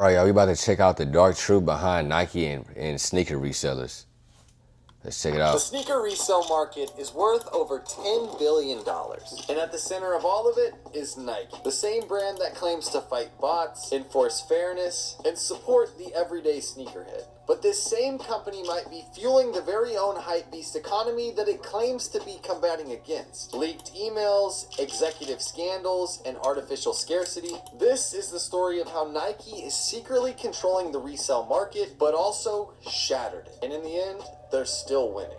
All right, y'all, we about to check out the dark truth behind Nike and sneaker resellers. Let's check it out. The sneaker resale market is worth over $10 billion. And at the center of all of it is Nike, the same brand that claims to fight bots, enforce fairness, and support the everyday sneakerhead. But this same company might be fueling the very own hypebeast economy that it claims to be combating against. Leaked emails, executive scandals, and artificial scarcity. This is the story of how Nike is secretly controlling the resale market, but also shattered it. And in the end, they're still winning.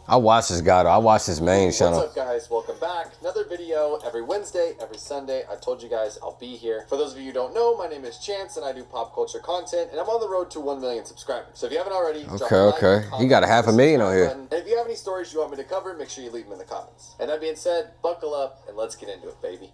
I watch this guy though. I watch his main channel. What's up, guys? Welcome back. Another video every Wednesday, every Sunday. I told you guys I'll be here. For those of you who don't know, my name is Chance and I do pop culture content, and I'm on the road to 1 million subscribers. So if you haven't already, drop a like, okay. He got a 500,000 on here. And if you have any stories you want me to cover, make sure you leave them in the comments. And that being said, buckle up and let's get into it, baby.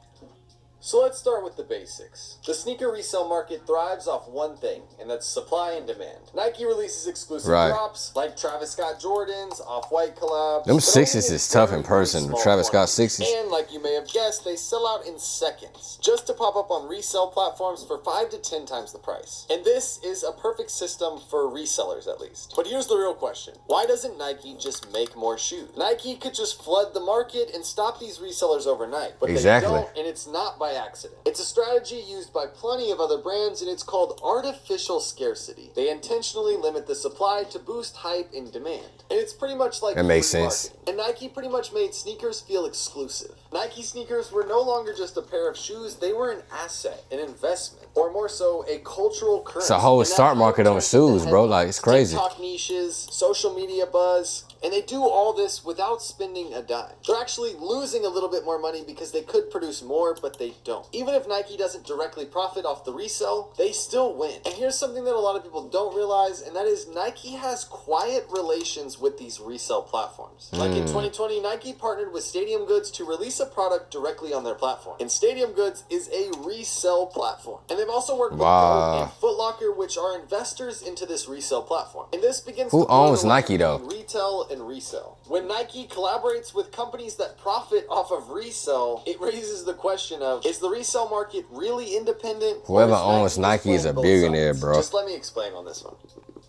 So let's start with the basics. The sneaker resale market thrives off one thing, and that's supply and demand. Nike releases exclusive drops, like Travis Scott Jordans, Off-White collabs. Them 60s is tough in person, the Travis Scott 60s. And like you may have guessed, they sell out in seconds, just to pop up on resale platforms for 5 to 10 times the price. And this is a perfect system for resellers, at least. But here's the real question. Why doesn't Nike just make more shoes? Nike could just flood the market and stop these resellers overnight. But they don't, and it's not by accident. It's a strategy used by plenty of other brands, and it's called artificial scarcity. They intentionally limit the supply to boost hype and demand. And it's pretty much like that makes sense. And Nike pretty much made sneakers feel exclusive. Nike sneakers were no longer just a pair of shoes, they were an asset, an investment, or more so, a cultural currency. It's a whole stock market on shoes, bro. Like, it's crazy. TikTok niches, social media buzz, and they do all this without spending a dime. They're actually losing a little bit more money because they could produce more, but they don't. Even if Nike doesn't directly profit off the resale, they still win. And here's something that a lot of people don't realize, and that is Nike has quiet relations with these resale platforms. Like in 2020, Nike partnered with Stadium Goods to release a product directly on their platform. And Stadium Goods is a resale platform. And they've also worked with Go and Foot Locker, which are investors into this resale platform. And this begins Who owns Nike though? Retail and resale. When Nike collaborates with companies that profit off of resale, it raises the question of, is the resale market really independent? Whoever owns Nike is a billionaire, bro. Just let me explain on this one.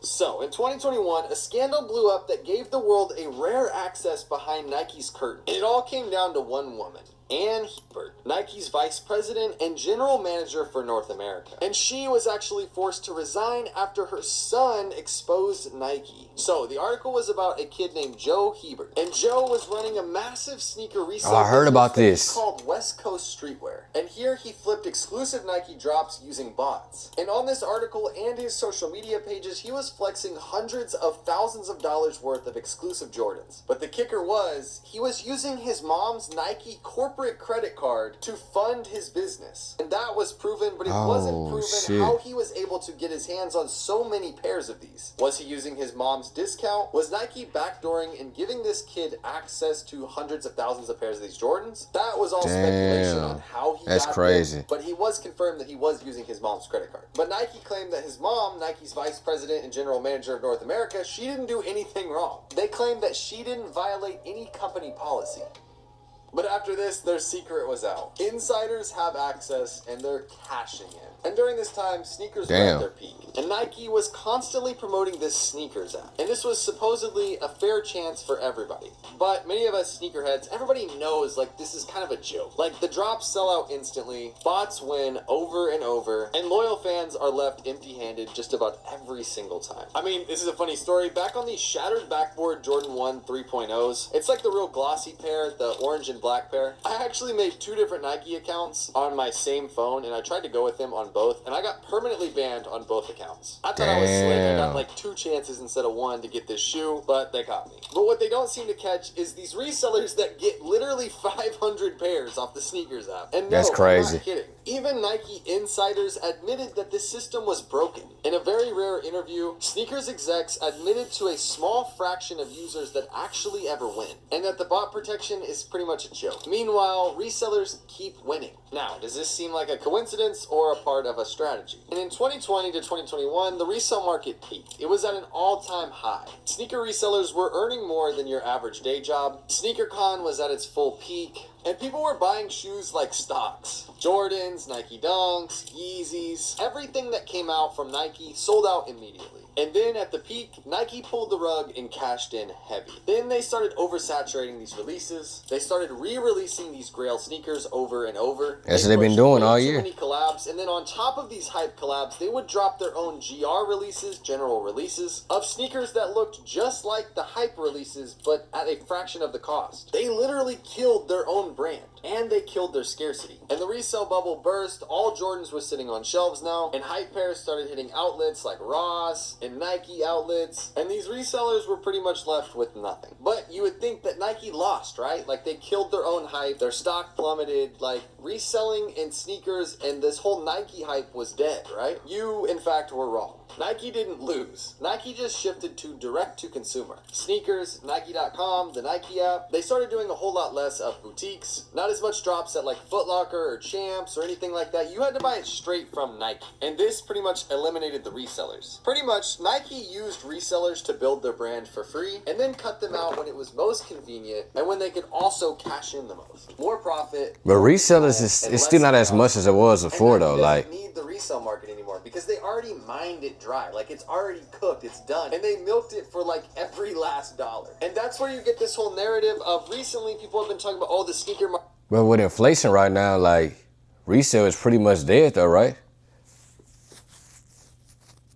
So, in 2021, a scandal blew up that gave the world a rare access behind Nike's curtain. And it all came down to one woman, Ann Hebert, Nike's vice president and general manager for North America. And she was actually forced to resign after her son exposed Nike. So, the article was about a kid named Joe Hebert. And Joe was running a massive sneaker resale I heard about this. Called West Coast Streetwear. And here he flipped exclusive Nike drops using bots. And on this article and his social media pages, he was flexing hundreds of thousands of dollars worth of exclusive Jordans. But the kicker was, he was using his mom's Nike corporate credit card to fund his business. And that was proven, but it wasn't proven how he was able to get his hands on so many pairs of these. Was he using his mom's discount? Was Nike backdooring and giving this kid access to hundreds of thousands of pairs of these Jordans? That was all speculation on how he got crazy. them, but he was confirmed that he was using his mom's credit card. But Nike claimed that his mom, Nike's vice president and general manager of North America, she didn't do anything wrong. They claimed that she didn't violate any company policy. But after this, their secret was out. Insiders have access, and they're cashing in. And during this time, sneakers were at their peak. And Nike was constantly promoting this sneakers app. And this was supposedly a fair chance for everybody. But many of us sneakerheads, everybody knows, like, this is kind of a joke. Like, the drops sell out instantly, bots win over and over, and loyal fans are left empty-handed just about every single time. I mean, this is a funny story. Back on these shattered backboard Jordan 1 3.0s, it's like the real glossy pair, the orange and black pair. I actually made 2 different Nike accounts on my same phone, and I tried to go with them on both, and I got permanently banned on both accounts. I thought I was slick. I got like 2 chances instead of 1 to get this shoe, but they caught me. But what they don't seem to catch is these resellers that get literally 500 pairs off the sneakers app. And no, that's crazy. I'm not kidding. Even Nike insiders admitted that this system was broken. In a very rare interview, sneakers execs admitted to a small fraction of users that actually ever win, and that the bot protection is pretty much a joke. Meanwhile, resellers keep winning. Now, does this seem like a coincidence or a part of a strategy? And in 2020 to 2021, the resale market peaked. It was at an all-time high. Sneaker resellers were earning more than your average day job. SneakerCon was at its full peak. And people were buying shoes like stocks. Jordans, Nike Dunks, Yeezys, everything that came out from Nike sold out immediately. And then at the peak, Nike pulled the rug and cashed in heavy. Then they started oversaturating these releases. They started re-releasing these Grail sneakers over and over. That's what they've been doing all year. Too many collabs, and then on top of these hype collabs, they would drop their own GR releases, general releases, of sneakers that looked just like the hype releases, but at a fraction of the cost. They literally killed their own brand, and they killed their scarcity. And the resale bubble burst, all Jordans were sitting on shelves now, and hype pairs started hitting outlets like Ross and Nike outlets, and these resellers were pretty much left with nothing. But you would think that Nike lost, right? Like, they killed their own hype, their stock plummeted, like, reselling in sneakers and this whole Nike hype was dead, right? You, in fact, were wrong. Nike didn't lose. Nike just shifted to direct-to-consumer. Sneakers, Nike.com, the Nike app, they started doing a whole lot less of boutiques. Not as much drops at like Foot Locker or Champs or anything like that. You had to buy it straight from Nike. And this pretty much eliminated the resellers. Pretty much, Nike used resellers to build their brand for free and then cut them out when it was most convenient and when they could also cash in the most. More profit. But resellers is still not as much as it was before, though. Like, need the resale market anymore because they already mined it dry. Like, it's already cooked, it's done, and they milked it for like every last dollar. And that's where you get this whole narrative of recently people have been talking about, oh, the sneaker market. but with inflation right now, like, resale is pretty much dead, though, right?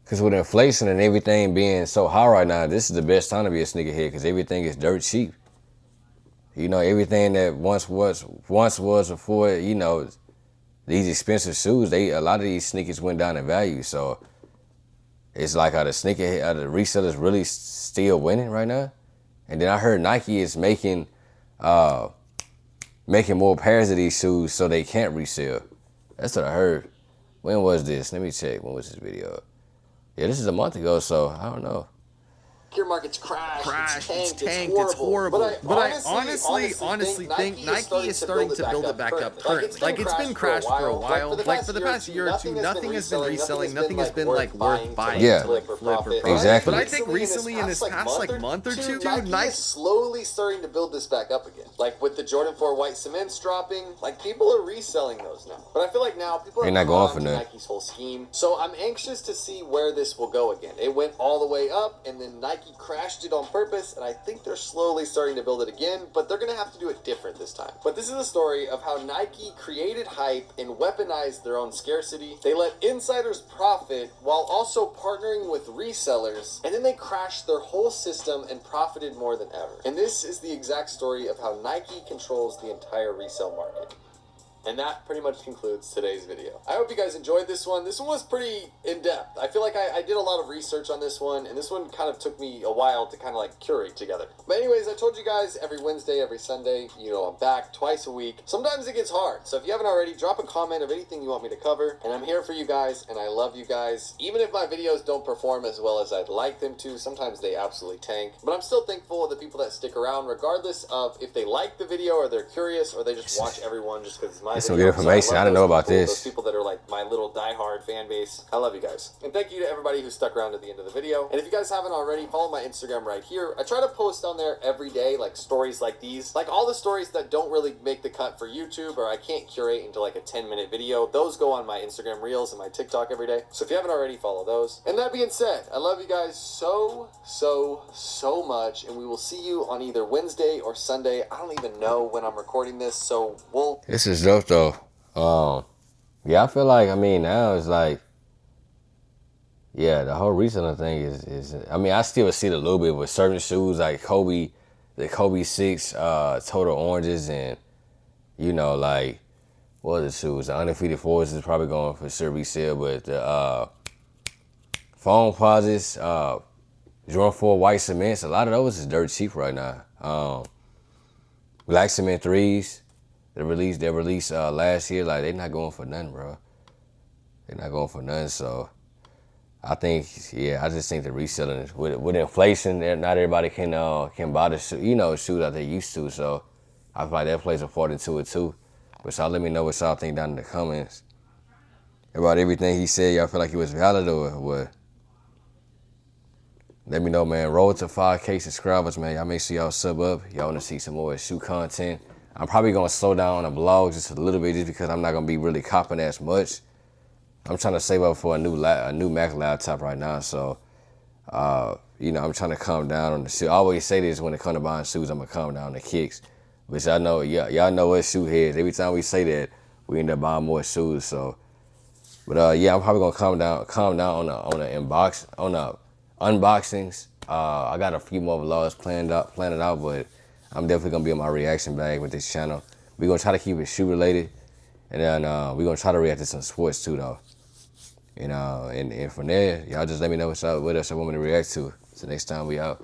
Because with inflation and everything being so high right now, this is the best time to be a sneakerhead because everything is dirt cheap. You know, everything that once was before, you know, these expensive shoes, a lot of these sneakers went down in value. So it's like, are the resellers really still winning right now? And then I heard Nike is making more pairs of these shoes so they can't resell. That's what I heard. When was this? Let me check. When was this video? Yeah, this is a month ago, so I don't know. Your market's crashed, it's tanked, it's horrible. But I honestly think Nike is starting to build it back up currently. Like, it's been crashed for a while. Like, for the past year or two, nothing has been reselling. Nothing has been, like, worth buying to, like, flip or profit. Exactly. But I think recently, in this past, like, month or two, Nike is slowly starting to build this back up again. Like, with the Jordan 4 white cements dropping, like, people are reselling those now. But I feel like now people are not going for Nike's whole scheme. So I'm anxious to see where this will go again. It went all the way up, and then Nike crashed it on purpose, and I think they're slowly starting to build it again, but they're gonna have to do it different this time. But this is a story of how Nike created hype and weaponized their own scarcity. They let insiders profit while also partnering with resellers, and then they crashed their whole system and profited more than ever. And this is the exact story of how Nike controls the entire resale market. And that pretty much concludes today's video. I hope you guys enjoyed this one. This one was pretty in-depth. I feel like I did a lot of research on this one, and this one kind of took me a while to kind of like curate together. But anyways, I told you guys every Wednesday, every Sunday, you know, I'm back twice a week. Sometimes it gets hard. So if you haven't already, drop a comment of anything you want me to cover. And I'm here for you guys, and I love you guys. Even if my videos don't perform as well as I'd like them to, sometimes they absolutely tank. But I'm still thankful of the people that stick around, regardless of if they like the video or they're curious or they just watch everyone just because it's my Some good information. I didn't know about this. Those people that are like my little diehard fan base. I love you guys. And thank you to everybody who stuck around at the end of the video. And if you guys haven't already, follow my Instagram right here. I try to post on there every day, like stories like these. Like all the stories that don't really make the cut for YouTube or I can't curate into like a 10-minute video. Those go on my Instagram Reels and my TikTok every day. So if you haven't already, follow those. And that being said, I love you guys so much. And we will see you on either Wednesday or Sunday. I don't even know when I'm recording this. So we'll... This is dope, though. Yeah, I feel like, I mean, now it's like, yeah, the whole reselling thing is I mean, I still see it a little bit with certain shoes like the Kobe 6 Total Oranges, and, you know, like, what are the shoes? The Undefeated Force is probably going for sure resale, but the Foam Posits, Jordan 4 White Cements, a lot of those is dirt cheap right now. Black Cement 3s. They released last year. Like, they're not going for nothing, bro. They're not going for nothing. So I think, yeah, I just think the reselling with inflation, not everybody can buy the shoes that they used to. So I feel like that plays a part into it too. But y'all let me know what y'all think down in the comments about everything he said. Y'all feel like he was valid or what? Let me know, man. Roll to 5K subscribers, man. Y'all make sure y'all sub up. Y'all want to see some more shoe content. I'm probably gonna slow down on the blog just a little bit, just because I'm not gonna be really copping as much. I'm trying to save up for a new Mac laptop right now, so I'm trying to calm down on the shoe. I always say this when it comes to buying shoes, I'm gonna calm down on the kicks, which I know y'all know us shoe heads. Every time we say that, we end up buying more shoes. So, but I'm probably gonna calm down on the unboxings. I got a few more vlogs planned out, but I'm definitely gonna be on my reaction bag with this channel. We're gonna try to keep it shoe related, and then we're gonna try to react to some sports too, though. And from there, y'all just let me know what else I want me to react to. So next time we out.